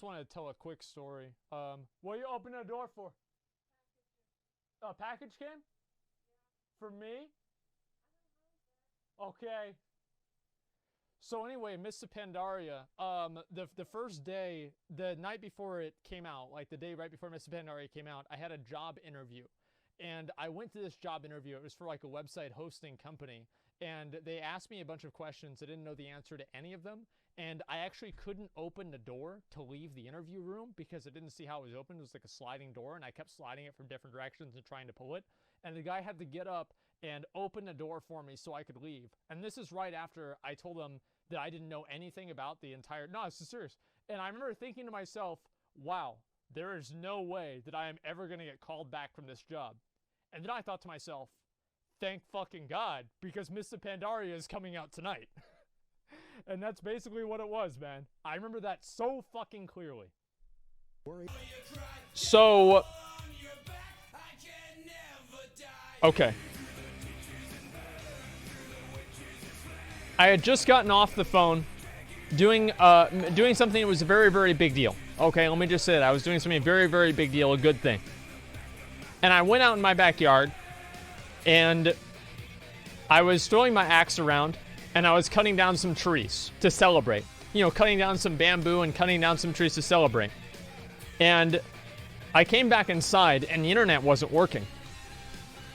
just want to tell a quick story. What you open the door for? A package came? For me? Okay. So anyway, Mr. Pandaria, the first day, the night before it came out, like the day right before Mr. Pandaria came out, I had a job interview. And I went to this job interview. It was for like a website hosting company. And they asked me a bunch of questions. I didn't know the answer to any of them. And I actually couldn't open the door to leave the interview room because I didn't see how it was open. It was like a sliding door, and I kept sliding it from different directions and trying to pull it. And the guy had to get up and open the door for me so I could leave. And this is right after I told him that I didn't know anything about the entire... No, this is serious. And I remember thinking to myself, wow, there is no way that I am ever going to get called back from this job. And then I thought to myself, thank fucking God, because Mr. Pandaria is coming out tonight. And that's basically what it was, man. I remember that so fucking clearly. So... Okay. I had just gotten off the phone doing something that was a very, very big deal. Okay, let me just say that. I was doing something very, very big deal, a good thing. And I went out in my backyard, and I was throwing my axe around, and I was cutting down some trees to celebrate. You know, cutting down some bamboo and cutting down some trees to celebrate. And I came back inside, and the internet wasn't working.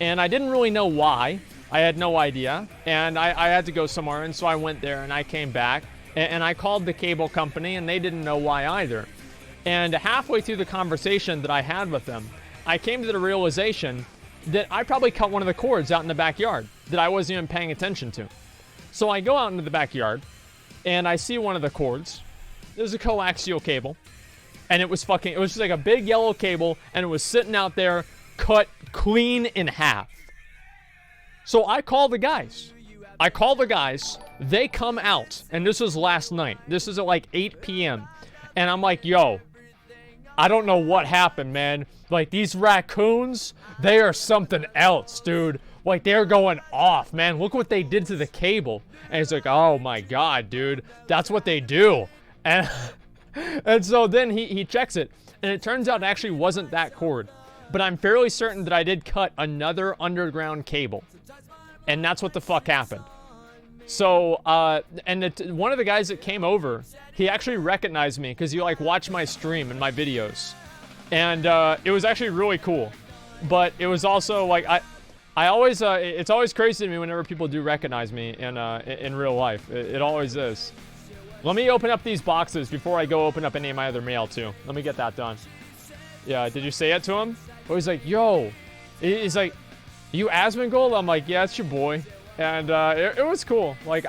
And I didn't really know why. I had no idea. And I had to go somewhere, and so I went there, and I came back. And I called the cable company, and they didn't know why either. And halfway through the conversation that I had with them, I came to the realization that I probably cut one of the cords out in the backyard that I wasn't even paying attention to. So I go out into the backyard, and I see one of the cords. There's a coaxial cable, and it was just like a big yellow cable, and it was sitting out there, cut clean in half. So I call the guys. They come out, and this was last night. This is at like 8 p.m. And I'm like, yo, I don't know what happened, man. Like, these raccoons, they are something else, dude. Like, they're going off, man. Look what they did to the cable. And he's like, oh my God, dude. That's what they do. And and so then he checks it. And it turns out it actually wasn't that cord. But I'm fairly certain that I did cut another underground cable. And that's what the fuck happened. So, one of the guys that came over, he actually recognized me because he, like, watched my stream and my videos. And, it was actually really cool. But it was also, like, I always, it's always crazy to me whenever people do recognize me in real life. It always is. Let me open up these boxes before I go open up any of my other mail, too. Let me get that done. Yeah, did you say it to him? Oh, he's like, yo. He's like, you Asmongold? I'm like, yeah, it's your boy. And it was cool. Like,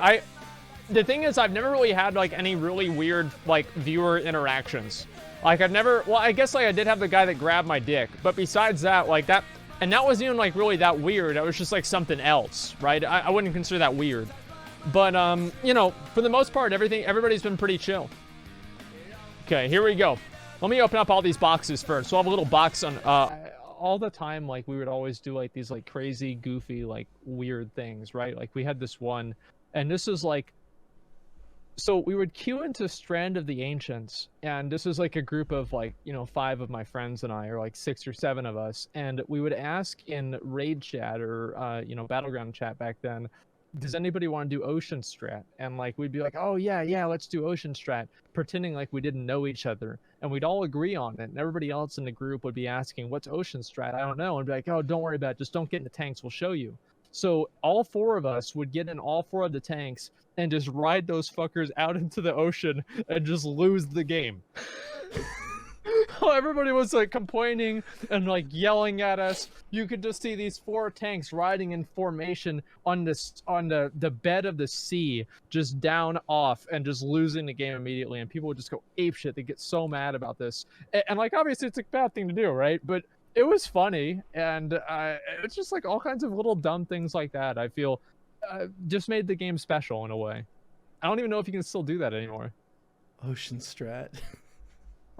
the thing is, I've never really had, like, any really weird, like, viewer interactions. Like, well, I guess, like, I did have the guy that grabbed my dick. But besides that, like, that wasn't even, like, really that weird. It was just, like, something else, right? I wouldn't consider that weird. But, you know, for the most part, everybody's been pretty chill. Okay, here we go. Let me open up all these boxes first. So I'll have a little box on, all the time, like, we would always do, like, these, like, crazy, goofy, like, weird things, right? Like, we had this one, and this is, like, so we would queue into Strand of the Ancients, and this is, like, a group of, like, you know, 5 of my friends and I, or, like, 6 or 7 of us, and we would ask in raid chat, or, you know, battleground chat back then, does anybody want to do ocean strat? And, like, we'd be like, oh yeah, let's do ocean strat, pretending like we didn't know each other, and we'd all agree on it, and everybody else in the group would be asking, what's ocean strat? I don't know. And be like, oh, don't worry about it, just don't get in the tanks, we'll show you. So all 4 of us would get in all 4 of the tanks and just ride those fuckers out into the ocean and just lose the game. Everybody was, like, complaining and, like, yelling at us. You could just see these 4 tanks riding in formation on the bed of the sea, just down off and just losing the game immediately. And people would just go apeshit. They get so mad about this. And, like, obviously it's a bad thing to do, right? But it was funny, and it's just, like, all kinds of little dumb things like that, I feel, just made the game special in a way. I don't even know if you can still do that anymore. Ocean strat.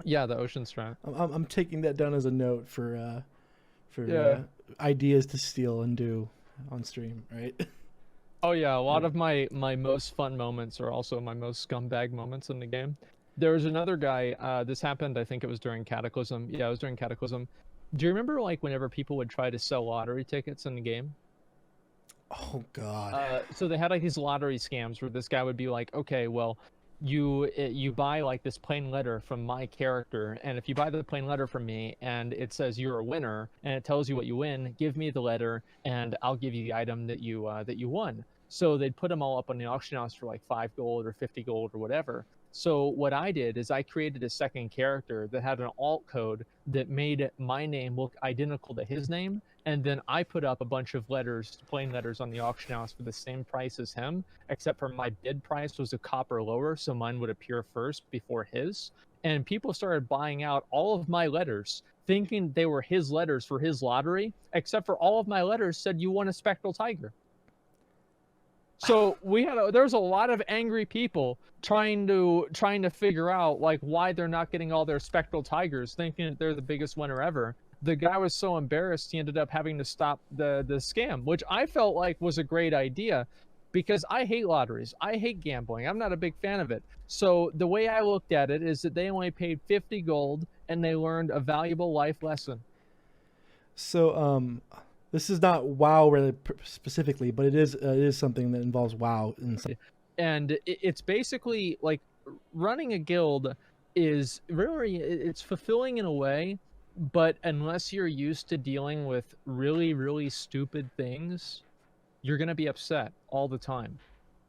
Yeah, the ocean strat. I'm taking that down as a note for ideas to steal and do on stream, right? Oh yeah, a lot of my most fun moments are also my most scumbag moments in the game. There was another guy, this happened, I think it was during Cataclysm. Yeah, it was during Cataclysm. Do you remember, like, whenever people would try to sell lottery tickets in the game? Oh God. So they had, like, these lottery scams where this guy would be like, okay, well, you buy, like, this plain letter from my character, and if you buy the plain letter from me, and it says you're a winner, and it tells you what you win, give me the letter, and I'll give you the item that you won. So they'd put them all up on the auction house for, like, 5 gold or 50 gold or whatever. So what I did is I created a second character that had an alt code that made my name look identical to his name, and then I put up a bunch of letters, plain letters, on the auction house for the same price as him, except for my bid price was a copper lower, so mine would appear first before his. And people started buying out all of my letters, thinking they were his letters for his lottery, except for all of my letters said you won a spectral tiger. So there's a lot of angry people trying to figure out, like, why they're not getting all their spectral tigers, thinking that they're the biggest winner ever. The guy was so embarrassed he ended up having to stop the scam, which I felt like was a great idea, because I hate lotteries. I hate gambling. I'm not a big fan of it. So the way I looked at it is that they only paid 50 gold and they learned a valuable life lesson. So this is not WoW really specifically, but it is something that involves WoW. And it's basically like running a guild is really, it's fulfilling in a way, but unless you're used to dealing with really, really stupid things, you're going to be upset all the time.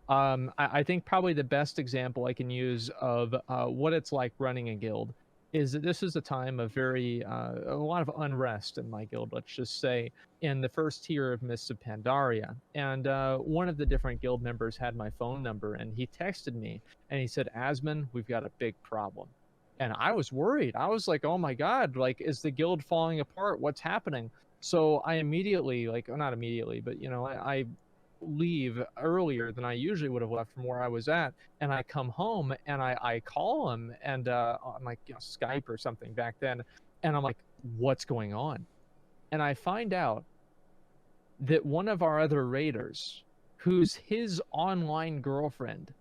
I think probably the best example I can use of what it's like running a guild is that this is a time of a lot of unrest in my guild, let's just say, in the first tier of Mists of Pandaria. And one of the different guild members had my phone number, and he texted me, and he said, Asmon, we've got a big problem. And I was worried. I was like, oh my God, like, is the guild falling apart? What's happening? So I immediately, like, well, not immediately, but, you know, I leave earlier than I usually would have left from where I was at, and I come home and I call him, and on, like, you know, Skype or something back then, and I'm like, what's going on? And I find out that one of our other raiders, who's his online girlfriend,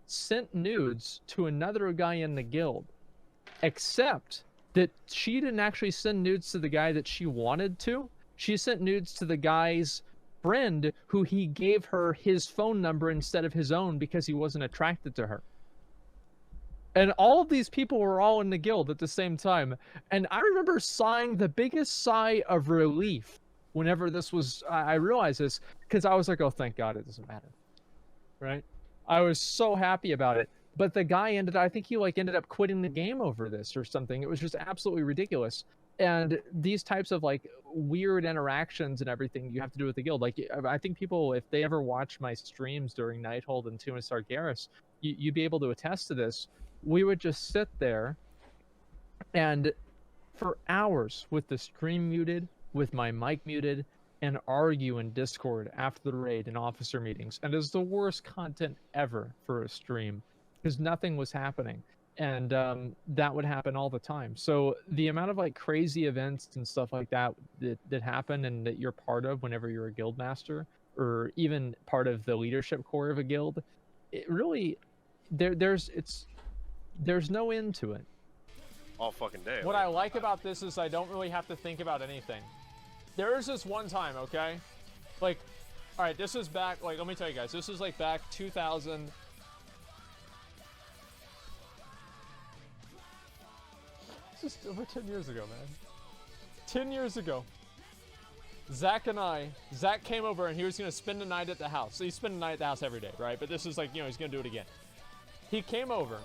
sent nudes to another guy in the guild, except that she didn't actually send nudes to the guy that she wanted to. She sent nudes to the guy's friend, who he gave her his phone number instead of his own because he wasn't attracted to her. And all of these people were all in the guild at the same time. And I remember sighing the biggest sigh of relief whenever I realized this, because I was like, oh, thank God it doesn't matter. Right? I was so happy about it. But the guy ended up quitting the game over this or something. It was just absolutely ridiculous. And these types of, like, weird interactions and everything you have to do with the guild, like, I think people, if they ever watch my streams during Nighthold and Tomb of Sargeras, you'd be able to attest to this. We would just sit there and for hours with the stream muted, with my mic muted, and argue in Discord after the raid and officer meetings. And it's the worst content ever for a stream, because nothing was happening. And that would happen all the time. So the amount of, like, crazy events and stuff like that happen and that you're part of whenever you're a guild master, or even part of the leadership core of a guild, it really, there's no end to it. All fucking day. What I like about this is I don't really have to think about anything. There was this one time, okay? Like, all right, this is back, like, let me tell you guys, this is, like, back 2000. This is over 10 years ago, man. 10 years ago. Zach came over and he was going to spend the night at the house. So he spent the night at the house every day, right? But this is like, you know, he's going to do it again. He came over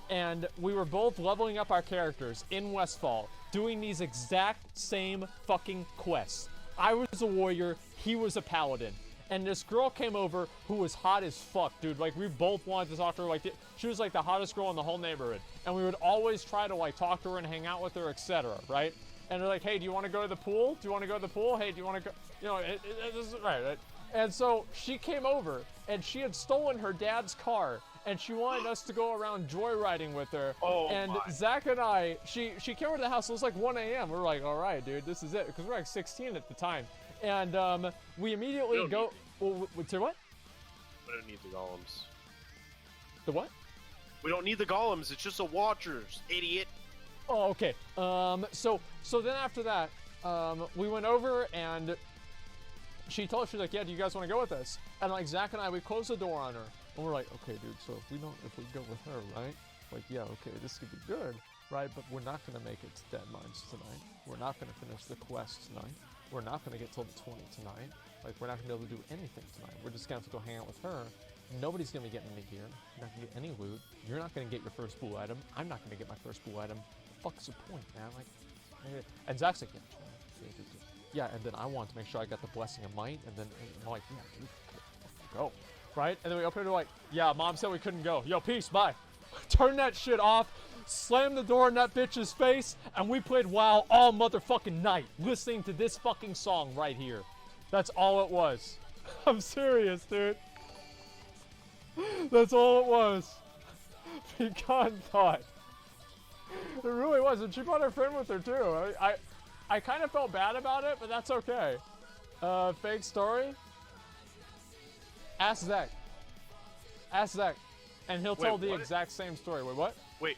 and we were both leveling up our characters in Westfall, doing these exact same fucking quests. I was a warrior, he was a paladin. And this girl came over who was hot as fuck, dude. Like, we both wanted to talk to her. Like, she was like the hottest girl in the whole neighborhood. And we would always try to, like, talk to her and hang out with her, etc., right? And they're like, hey, do you want to go to the pool? Do you want to go to the pool? Hey, do you want to go? You know, this is right. And so she came over, and she had stolen her dad's car, and she wanted us to go around joyriding with her. Oh, and my. Zach and I, she came over to the house. It was like 1 a.m. We were like, all right, dude, this is it. Because we were like 16 at the time. And we immediately say what? We don't need the golems. The what? We don't need the golems. It's just the watchers, idiot. Oh, okay. So then after that, we went over and she told us, she's like, yeah, do you guys want to go with us? And like Zach and I, we closed the door on her and we're like, okay, dude, so if we go with her, right? Like, yeah, okay, this could be good, right? But we're not going to make it to Dead Mines tonight. We're not going to finish the quest tonight. We're not going to get till the 20 tonight. Like, we're not going to be able to do anything tonight. We're just going to have to go hang out with her. Nobody's going to be getting any gear. You're not going to get any loot. You're not going to get your first blue item. I'm not going to get my first blue item. What the fuck's the point, man? Like, and Zach's like, yeah, and then I wanted to make sure I got the Blessing of Might, and then I'm like, yeah, dude, go. Right? And then we opened it, like, yeah, Mom said we couldn't go. Yo, peace, bye. Turn that shit off, slam the door in that bitch's face, and we played WoW all motherfucking night, listening to this fucking song right here. That's all it was. I'm serious, dude. That's all it was. Pecan thought. It really was, and she brought her friend with her too. I kind of felt bad about it, but that's okay. Fake story? Ask Zach. Ask Zach. And he'll tell the exact same story. Wait, what? Wait,